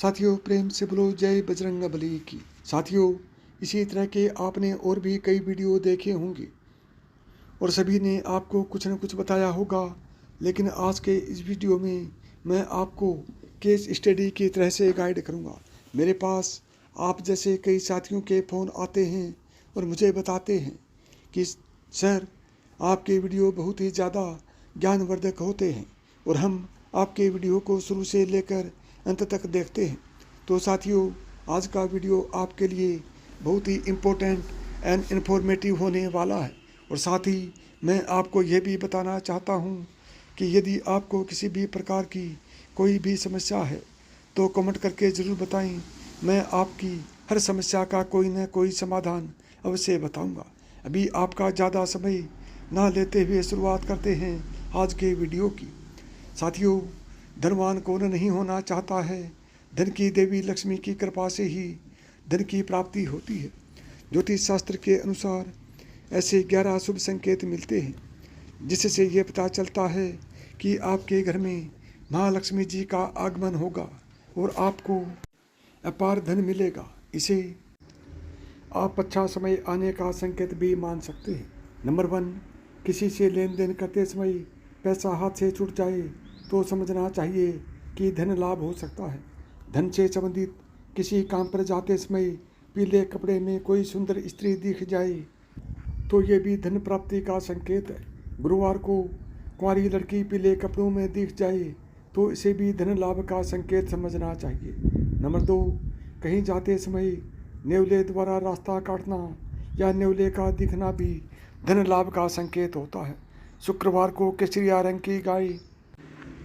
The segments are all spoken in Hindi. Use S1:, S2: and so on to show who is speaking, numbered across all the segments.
S1: साथियों, प्रेम से बोलो जय बजरंगबली की। साथियों, इसी तरह के आपने और भी कई वीडियो देखे होंगे और सभी ने आपको कुछ न कुछ बताया होगा, लेकिन आज के इस वीडियो में मैं आपको केस स्टडी की तरह से गाइड करूंगा। मेरे पास आप जैसे कई साथियों के फ़ोन आते हैं और मुझे बताते हैं कि सर, आपके वीडियो बहुत ही ज़्यादा ज्ञानवर्धक होते हैं और हम आपके वीडियो को शुरू से लेकर अंत तक देखते हैं। तो साथियों, आज का वीडियो आपके लिए बहुत ही इम्पोर्टेंट एंड इन्फॉर्मेटिव होने वाला है। और साथ ही मैं आपको यह भी बताना चाहता हूं कि यदि आपको किसी भी प्रकार की कोई भी समस्या है तो कमेंट करके ज़रूर बताएं। मैं आपकी हर समस्या का कोई न कोई समाधान अवश्य बताऊंगा। अभी आपका ज़्यादा समय ना लेते हुए शुरुआत करते हैं आज के वीडियो की। साथियों, धनवान कौन नहीं होना चाहता है। धन की देवी लक्ष्मी की कृपा से ही धन की प्राप्ति होती है। ज्योतिष शास्त्र के अनुसार ऐसे 11 शुभ संकेत मिलते हैं जिससे ये पता चलता है कि आपके घर में महालक्ष्मी जी का आगमन होगा और आपको अपार धन मिलेगा। इसे आप अच्छा समय आने का संकेत भी मान सकते हैं। नंबर 1, किसी से लेन देन करते समय पैसा हाथ से छूट जाए तो समझना चाहिए कि धन लाभ हो सकता है। धन से संबंधित किसी काम पर जाते समय पीले कपड़े में कोई सुंदर स्त्री दिख जाए तो ये भी धन प्राप्ति का संकेत है। गुरुवार को कुंवारी लड़की पीले कपड़ों में दिख जाए तो इसे भी धन लाभ का संकेत समझना चाहिए। नंबर 2, कहीं जाते समय नेवले द्वारा रास्ता काटना या नेवले का दिखना भी धन लाभ का संकेत होता है। शुक्रवार को केसरिया रंग की गाय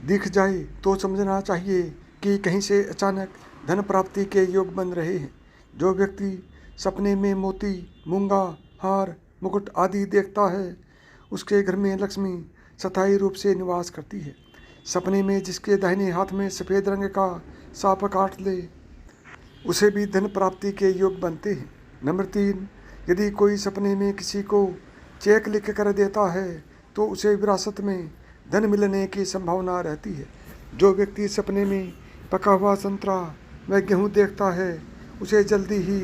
S1: दिख जाए तो समझना चाहिए कि कहीं से अचानक धन प्राप्ति के योग बन रहे हैं। जो व्यक्ति सपने में मोती, मूंगा, हार, मुकुट आदि देखता है उसके घर में लक्ष्मी स्थायी रूप से निवास करती है। सपने में जिसके दाहिने हाथ में सफ़ेद रंग का सांप काट ले उसे भी धन प्राप्ति के योग बनते हैं। नंबर 3, यदि कोई सपने में किसी को चेक लिख कर देता है तो उसे विरासत में धन मिलने की संभावना रहती है। जो व्यक्ति सपने में पका हुआ संतरा व गेहूँ देखता है उसे जल्दी ही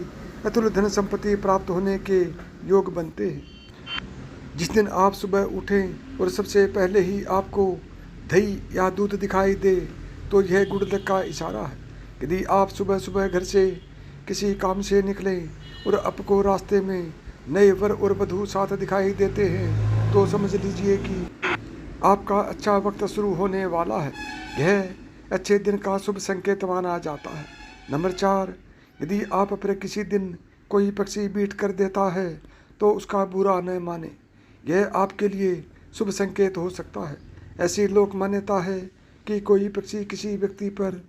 S1: अतुल धन संपत्ति प्राप्त होने के योग बनते हैं। जिस दिन आप सुबह उठें और सबसे पहले ही आपको दही या दूध दिखाई दे तो यह गुड लक का इशारा है। यदि आप सुबह सुबह घर से किसी काम से निकलें और आपको रास्ते में नए वर और वधू साथ दिखाई देते हैं तो समझ लीजिए कि आपका अच्छा वक्त शुरू होने वाला है। यह अच्छे दिन का शुभ संकेत माना जाता है। नंबर 4, यदि आप पर किसी दिन कोई पक्षी बीट कर देता है तो उसका बुरा न माने। यह आपके लिए शुभ संकेत हो सकता है। ऐसी लोक मान्यता है कि कोई पक्षी किसी व्यक्ति पर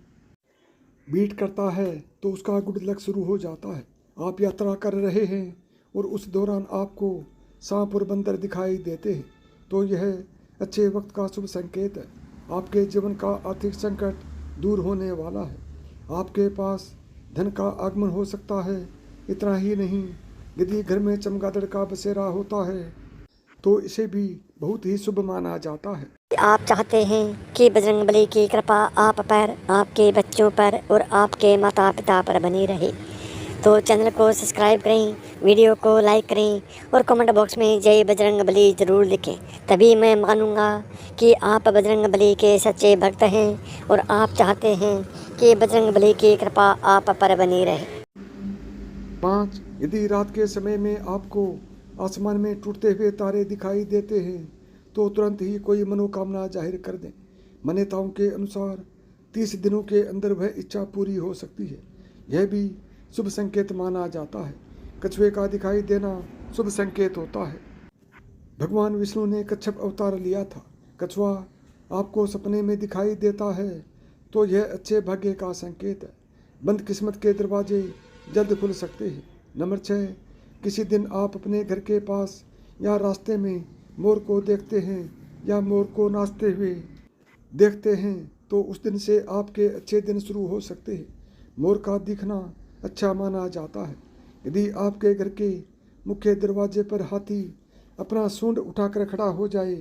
S1: बीट करता है तो उसका गुड लक शुरू हो जाता है। आप यात्रा कर रहे हैं और उस दौरान आपको सांप और बंदर दिखाई देते हैं तो यह अच्छे वक्त का शुभ संकेत है। आपके जीवन का आर्थिक संकट दूर होने वाला है। आपके पास धन का आगमन हो सकता है। इतना ही नहीं, यदि घर में चमगादड़ का बसेरा होता है तो इसे भी बहुत ही शुभ माना जाता है।
S2: आप चाहते हैं कि बजरंगबली की कृपा आप पर, आपके बच्चों पर और आपके माता पिता पर बनी रहे तो चैनल को सब्सक्राइब करें, वीडियो को लाइक करें और कमेंट बॉक्स में जय बजरंगबली ज़रूर लिखें। तभी मैं मानूंगा कि आप बजरंगबली के सच्चे भक्त हैं और आप चाहते हैं कि बजरंगबली की कृपा आप पर बनी रहे।
S1: 5, यदि रात के समय में आपको आसमान में टूटते हुए तारे दिखाई देते हैं तो तुरंत ही कोई मनोकामना जाहिर कर दें। मान्यताओं के अनुसार 30 दिनों के अंदर वह इच्छा पूरी हो सकती है। यह भी शुभ संकेत माना जाता है। कछुए का दिखाई देना शुभ संकेत होता है। भगवान विष्णु ने कच्छप अवतार लिया था। कछुआ आपको सपने में दिखाई देता है तो यह अच्छे भाग्य का संकेत है। बंद किस्मत के दरवाजे जल्द खुल सकते हैं। नंबर 6, किसी दिन आप अपने घर के पास या रास्ते में मोर को देखते हैं या मोर को नाचते हुए देखते हैं तो उस दिन से आपके अच्छे दिन शुरू हो सकते हैं। मोर का दिखना अच्छा माना जाता है। यदि आपके घर के मुख्य दरवाजे पर हाथी अपना सूंड उठाकर खड़ा हो जाए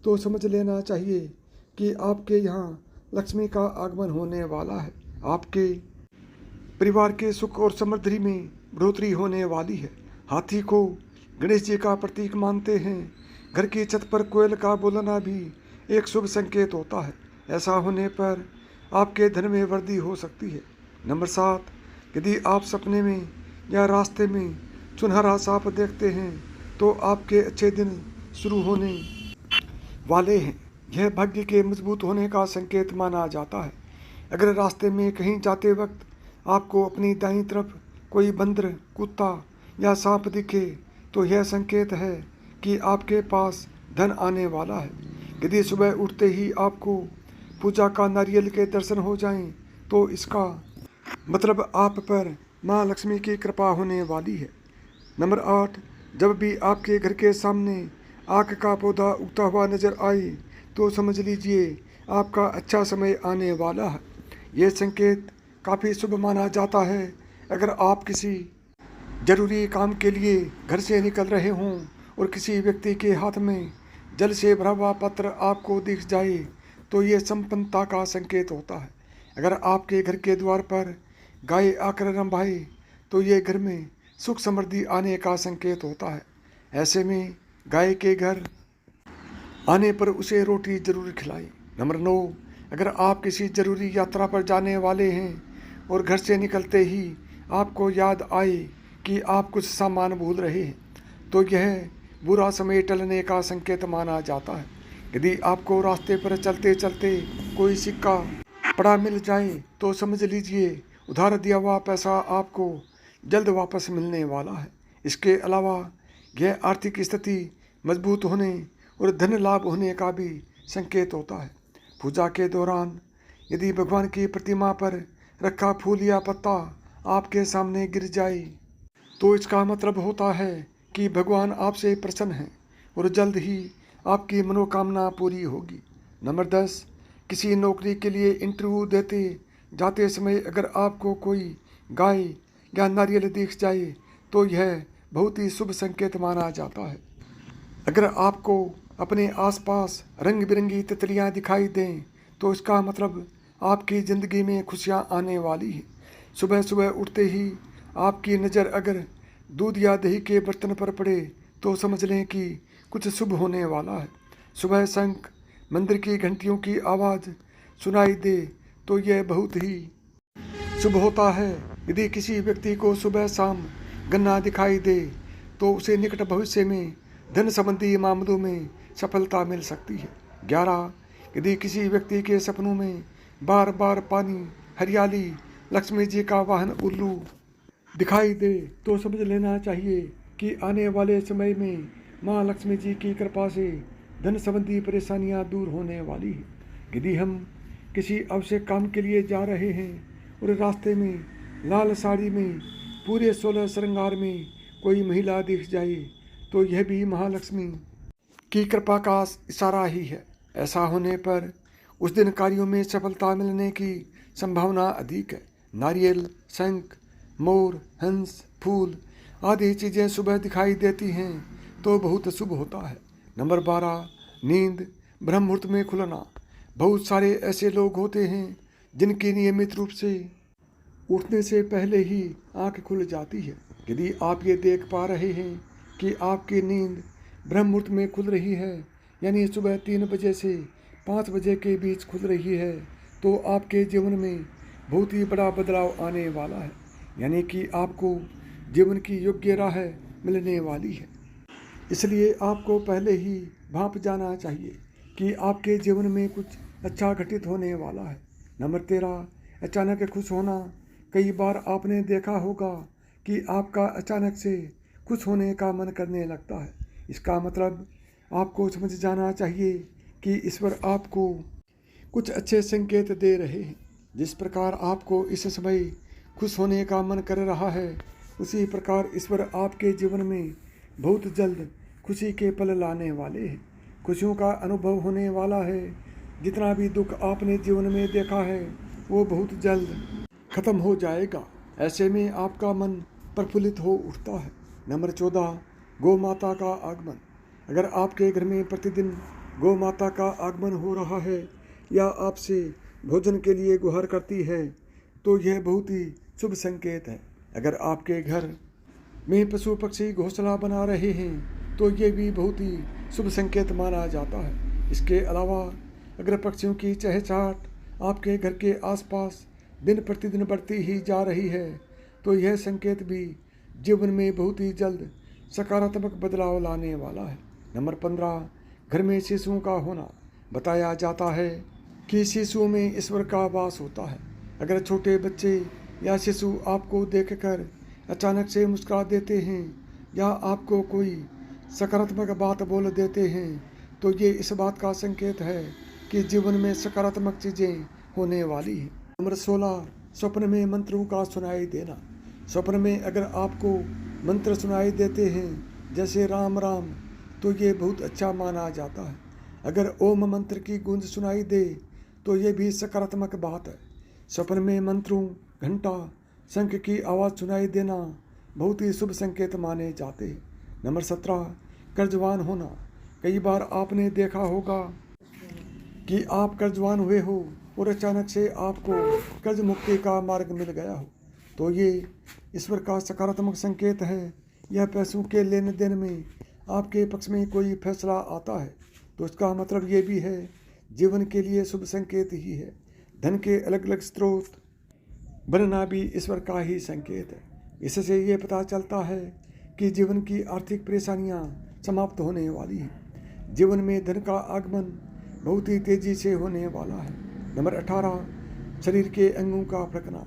S1: तो समझ लेना चाहिए कि आपके यहाँ लक्ष्मी का आगमन होने वाला है। आपके परिवार के सुख और समृद्धि में बढ़ोतरी होने वाली है। हाथी को गणेश जी का प्रतीक मानते हैं। घर की छत पर कोयल का बोलना भी एक शुभ संकेत होता है। ऐसा होने पर आपके धन में वृद्धि हो सकती है। नंबर 7, यदि आप सपने में या रास्ते में सुनहरा सांप देखते हैं तो आपके अच्छे दिन शुरू होने वाले हैं। यह भाग्य के मजबूत होने का संकेत माना जाता है। अगर रास्ते में कहीं जाते वक्त आपको अपनी दाईं तरफ कोई बंदर, कुत्ता या सांप दिखे तो यह संकेत है कि आपके पास धन आने वाला है। यदि सुबह उठते ही आपको पूजा का नारियल के दर्शन हो जाएं तो इसका मतलब आप पर माँ लक्ष्मी की कृपा होने वाली है। नंबर 8, जब भी आपके घर के सामने आक का पौधा उगता हुआ नजर आए तो समझ लीजिए आपका अच्छा समय आने वाला है। यह संकेत काफ़ी शुभ माना जाता है। अगर आप किसी जरूरी काम के लिए घर से निकल रहे हों और किसी व्यक्ति के हाथ में जल से भरा हुआ पत्र आपको दिख जाए तो ये संपन्नता का संकेत होता है। अगर आपके घर के द्वार पर गाय आकर रंभाए तो ये घर में सुख समृद्धि आने का संकेत होता है। ऐसे में गाय के घर आने पर उसे रोटी जरूर खिलाएं। नंबर 9, अगर आप किसी जरूरी यात्रा पर जाने वाले हैं और घर से निकलते ही आपको याद आए कि आप कुछ सामान भूल रहे हैं तो यह बुरा समय टलने का संकेत माना जाता है। यदि आपको रास्ते पर चलते चलते कोई सिक्का पड़ा मिल जाए तो समझ लीजिए उधार दिया हुआ पैसा आपको जल्द वापस मिलने वाला है। इसके अलावा यह आर्थिक स्थिति मजबूत होने और धन लाभ होने का भी संकेत होता है। पूजा के दौरान यदि भगवान की प्रतिमा पर रखा फूल या पत्ता आपके सामने गिर जाए तो इसका मतलब होता है कि भगवान आपसे प्रसन्न हैं और जल्द ही आपकी मनोकामना पूरी होगी। नंबर 10, किसी नौकरी के लिए इंटरव्यू देते जाते समय अगर आपको कोई गाय या नारियल दिख जाए तो यह बहुत ही शुभ संकेत माना जाता है। अगर आपको अपने आसपास रंग बिरंगी तितलियां दिखाई दें तो इसका मतलब आपकी ज़िंदगी में खुशियां आने वाली हैं। सुबह सुबह उठते ही आपकी नज़र अगर दूध या दही के बर्तन पर पड़े तो समझ लें कि कुछ शुभ होने वाला है। सुबह शंख, मंदिर की घंटियों की आवाज़ सुनाई दे तो यह बहुत ही शुभ होता है। यदि किसी व्यक्ति को सुबह शाम गन्ना दिखाई दे तो उसे निकट भविष्य में धन संबंधी मामलों में सफलता मिल सकती है। 11, यदि किसी व्यक्ति के सपनों में बार बार पानी, हरियाली, लक्ष्मी जी का वाहन उल्लू दिखाई दे तो समझ लेना चाहिए कि आने वाले समय में माँ लक्ष्मी जी की कृपा से धन संबंधी परेशानियाँ दूर होने वाली है। यदि हम किसी आवश्यक काम के लिए जा रहे हैं और रास्ते में लाल साड़ी में पूरे 16 श्रृंगार में कोई महिला दिख जाए तो यह भी महालक्ष्मी की कृपा का इशारा ही है। ऐसा होने पर उस दिन कार्यों में सफलता मिलने की संभावना अधिक है। नारियल, शंख, मोर, हंस, फूल आदि चीज़ें सुबह दिखाई देती हैं तो बहुत शुभ होता है। नंबर 12, नींद ब्रह्म मुहूर्त में खुलना। बहुत सारे ऐसे लोग होते हैं जिनकी नियमित रूप से उठने से पहले ही आँख खुल जाती है। यदि आप ये देख पा रहे हैं कि आपकी नींद ब्रह्म मुहूर्त में खुल रही है यानी सुबह 3 बजे से 5 बजे के बीच खुल रही है तो आपके जीवन में बहुत ही बड़ा बदलाव आने वाला है, यानी कि आपको जीवन की योग्य राह मिलने वाली है। इसलिए आपको पहले ही भांप जाना चाहिए कि आपके जीवन में कुछ अच्छा घटित होने वाला है। नंबर 13, अचानक खुश होना। कई बार आपने देखा होगा कि आपका अचानक से खुश होने का मन करने लगता है। इसका मतलब आपको समझ जाना चाहिए कि ईश्वर आपको कुछ अच्छे संकेत दे रहे हैं। जिस प्रकार आपको इस समय खुश होने का मन कर रहा है उसी प्रकार ईश्वर आपके जीवन में बहुत जल्द खुशी के पल लाने वाले हैं। खुशियों का अनुभव होने वाला है। जितना भी दुख आपने जीवन में देखा है वो बहुत जल्द खत्म हो जाएगा। ऐसे में आपका मन प्रफुल्लित हो उठता है। नंबर 14, गौ माता का आगमन। अगर आपके घर में प्रतिदिन गौ माता का आगमन हो रहा है या आपसे भोजन के लिए गुहार करती है तो यह बहुत ही शुभ संकेत है। अगर आपके घर में पशु पक्षी घोंसला बना रहे हैं तो ये भी बहुत ही शुभ संकेत माना जाता है। इसके अलावा अगर पक्षियों की चहचहाट आपके घर के आसपास दिन प्रतिदिन बढ़ती ही जा रही है तो यह संकेत भी जीवन में बहुत ही जल्द सकारात्मक बदलाव लाने वाला है। नंबर 15, घर में शिशुओं का होना। बताया जाता है कि शिशुओं में ईश्वर का वास होता है। अगर छोटे बच्चे या शिशु आपको देखकर अचानक से मुस्कुरा देते हैं या आपको कोई सकारात्मक बात बोल देते हैं तो ये इस बात का संकेत है कि जीवन में सकारात्मक चीज़ें होने वाली हैं। नंबर 16, स्वप्न में मंत्रों का सुनाई देना। स्वप्न में अगर आपको मंत्र सुनाई देते हैं जैसे राम राम तो ये बहुत अच्छा माना जाता है। अगर ओम मंत्र की गूंज सुनाई दे तो ये भी सकारात्मक बात है। स्वप्न में मंत्रों, घंटा, शंख की आवाज़ सुनाई देना बहुत ही शुभ संकेत माने जाते हैं। नंबर 17, कर्जवान होना। कई बार आपने देखा होगा कि आप कर्जवान हुए हो और अचानक से आपको कर्ज मुक्ति का मार्ग मिल गया हो तो ये ईश्वर का सकारात्मक संकेत है। यह पैसों के लेन देन में आपके पक्ष में कोई फैसला आता है तो इसका मतलब ये भी है जीवन के लिए शुभ संकेत ही है। धन के अलग अलग स्रोत बनना भी ईश्वर का ही संकेत है। इससे ये पता चलता है कि जीवन की आर्थिक परेशानियां समाप्त होने वाली हैं। जीवन में धन का आगमन बहुत ही तेजी से होने वाला है। नंबर 18, शरीर के अंगों का फड़कना।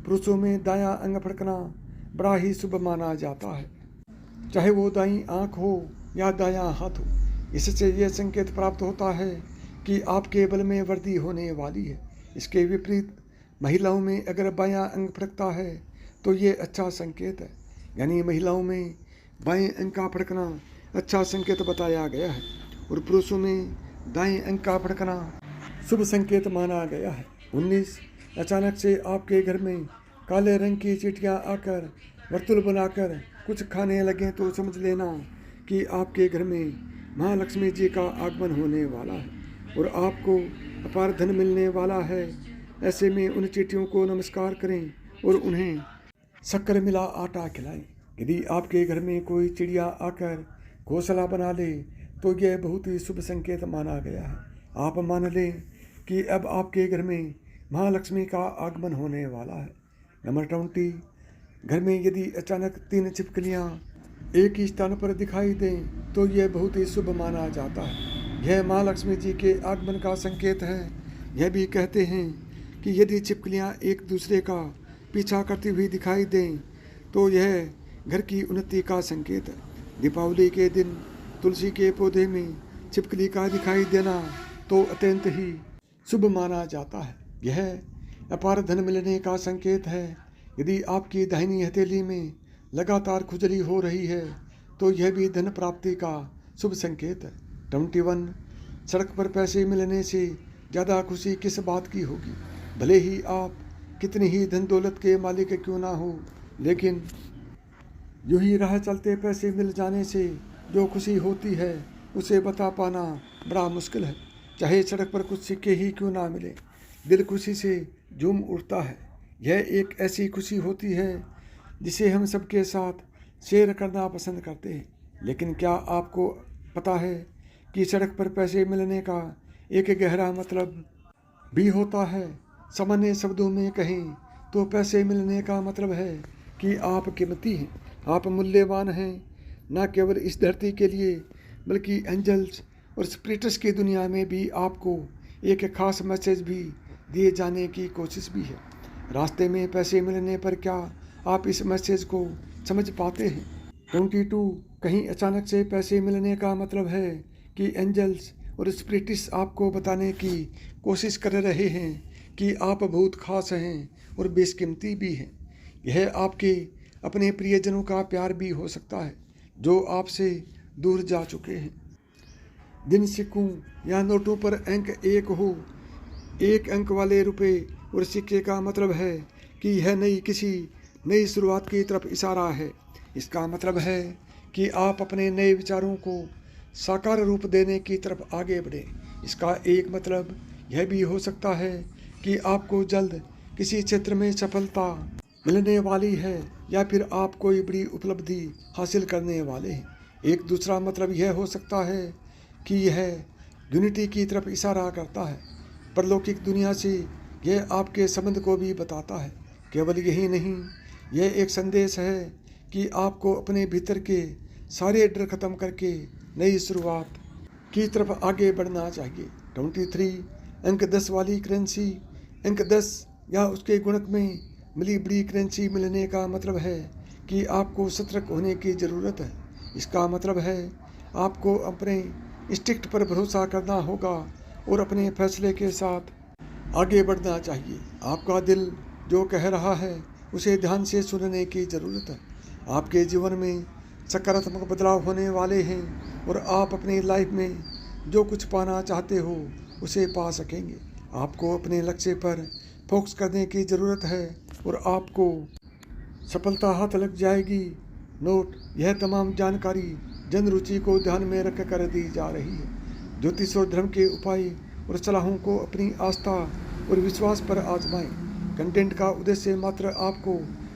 S1: पुरुषों में दायां अंग फड़कना बड़ा ही शुभ माना जाता है, चाहे वो दाईं आंख हो या दायां हाथ हो। इससे यह संकेत प्राप्त होता है कि आपके बल में वृद्धि होने वाली है। इसके विपरीत महिलाओं में अगर बायां अंग फड़कता है तो ये अच्छा संकेत है, यानी महिलाओं में बाएं अंग का फड़कना अच्छा संकेत बताया गया है और पुरुषों में दाएं अंग का फड़कना शुभ संकेत माना गया है। 19, अचानक से आपके घर में काले रंग की चींटियां आकर वर्तुल बनाकर कुछ खाने लगें तो समझ लेना कि आपके घर में महालक्ष्मी जी का आगमन होने वाला है और आपको अपार धन मिलने वाला है। ऐसे में उन चींटियों को नमस्कार करें और उन्हें शक्कर मिला आटा खिलाएं। यदि आपके घर में कोई चिड़िया आकर घोंसला बना ले तो यह बहुत ही शुभ संकेत माना गया है। आप मान लें कि अब आपके घर में महालक्ष्मी का आगमन होने वाला है। नंबर 20, घर में यदि अचानक 3 छिपकलियाँ एक ही स्थान पर दिखाई दें तो यह बहुत ही शुभ माना जाता है। यह महालक्ष्मी जी के आगमन का संकेत है। यह भी कहते हैं कि यदि छिपकलियाँ एक दूसरे का पीछा करती हुई दिखाई दें तो यह घर की उन्नति का संकेत है। दीपावली के दिन तुलसी के पौधे में छिपकली का दिखाई देना तो अत्यंत ही शुभ माना जाता है। यह अपार धन मिलने का संकेत है। यदि आपकी दाहिनी हथेली में लगातार खुजली हो रही है तो यह भी धन प्राप्ति का शुभ संकेत है। 21, सड़क पर पैसे मिलने से ज़्यादा खुशी किस बात की होगी। भले ही आप कितनी ही धन दौलत के मालिक क्यों ना हो, लेकिन यूं ही राह चलते पैसे मिल जाने से जो खुशी होती है उसे बता पाना बड़ा मुश्किल है। चाहे सड़क पर कुछ सिक्के ही क्यों ना मिले, दिल खुशी से झूम उठता है। यह एक ऐसी खुशी होती है जिसे हम सबके साथ शेयर करना पसंद करते हैं। लेकिन क्या आपको पता है कि सड़क पर पैसे मिलने का एक गहरा मतलब भी होता है। सामान्य शब्दों में कहें तो पैसे मिलने का मतलब है कि आप कीमती हैं, आप मूल्यवान हैं, न केवल इस धरती के लिए बल्कि एंजल्स और स्पिरिट्स की दुनिया में भी आपको एक खास मैसेज भी दिए जाने की कोशिश भी है। रास्ते में पैसे मिलने पर क्या आप इस मैसेज को समझ पाते हैं? 22, कहीं अचानक से पैसे मिलने का मतलब है कि एंजल्स और स्पिरिट्स आपको बताने की कोशिश कर रहे हैं कि आप बहुत खास हैं और बेशकीमती भी हैं। यह आपके अपने प्रियजनों का प्यार भी हो सकता है जो आपसे दूर जा चुके हैं। जिन सिक्कों या नोटों पर अंक 1 हो, 1 अंक वाले रुपए और सिक्के का मतलब है कि यह किसी नई शुरुआत की तरफ इशारा है। इसका मतलब है कि आप अपने नए विचारों को साकार रूप देने की तरफ आगे बढ़ें। इसका एक मतलब यह भी हो सकता है कि आपको जल्द किसी क्षेत्र में सफलता मिलने वाली है या फिर आप कोई बड़ी उपलब्धि हासिल करने वाले हैं। एक दूसरा मतलब यह हो सकता है कि यह यूनिटी की तरफ इशारा करता है। परलौकिक दुनिया से यह आपके संबंध को भी बताता है। केवल यही नहीं, यह एक संदेश है कि आपको अपने भीतर के सारे डर खत्म करके नई शुरुआत की तरफ आगे बढ़ना चाहिए। 23 अंक 10 वाली करेंसी, अंक 10 या उसके गुणक में मिली बड़ी करेंसी मिलने का मतलब है कि आपको सतर्क होने की ज़रूरत है। इसका मतलब है आपको अपने इंस्टिंक्ट पर भरोसा करना होगा और अपने फैसले के साथ आगे बढ़ना चाहिए। आपका दिल जो कह रहा है उसे ध्यान से सुनने की ज़रूरत है। आपके जीवन में सकारात्मक बदलाव होने वाले हैं और आप अपनी लाइफ में जो कुछ पाना चाहते हो उसे पा सकेंगे। आपको अपने लक्ष्य पर फोकस करने की ज़रूरत है और आपको सफलता हाथ लग जाएगी। नोट: यह तमाम जानकारी जन रुचि को ध्यान में रख कर दी जा रही है। ज्योतिष और धर्म के उपाय और सलाहों को अपनी आस्था और विश्वास पर आजमाएं। कंटेंट का उद्देश्य मात्र आपको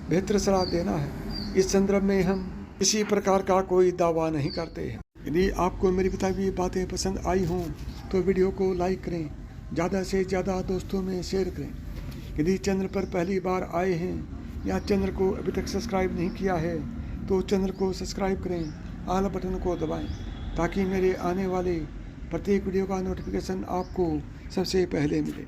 S1: बेहतर सलाह देना है। इस संदर्भ में हम किसी प्रकार का कोई दावा नहीं करते हैं। यदि आपको मेरी बताई हुई बातें पसंद आई हों तो वीडियो को लाइक करें, ज़्यादा से ज़्यादा दोस्तों में शेयर करें। यदि चैनल पर पहली बार आए हैं या चैनल को अभी तक सब्सक्राइब नहीं किया है तो चैनल को सब्सक्राइब करें, ऑल बटन को दबाएं ताकि मेरे आने वाले प्रत्येक वीडियो का नोटिफिकेशन आपको सबसे पहले मिले।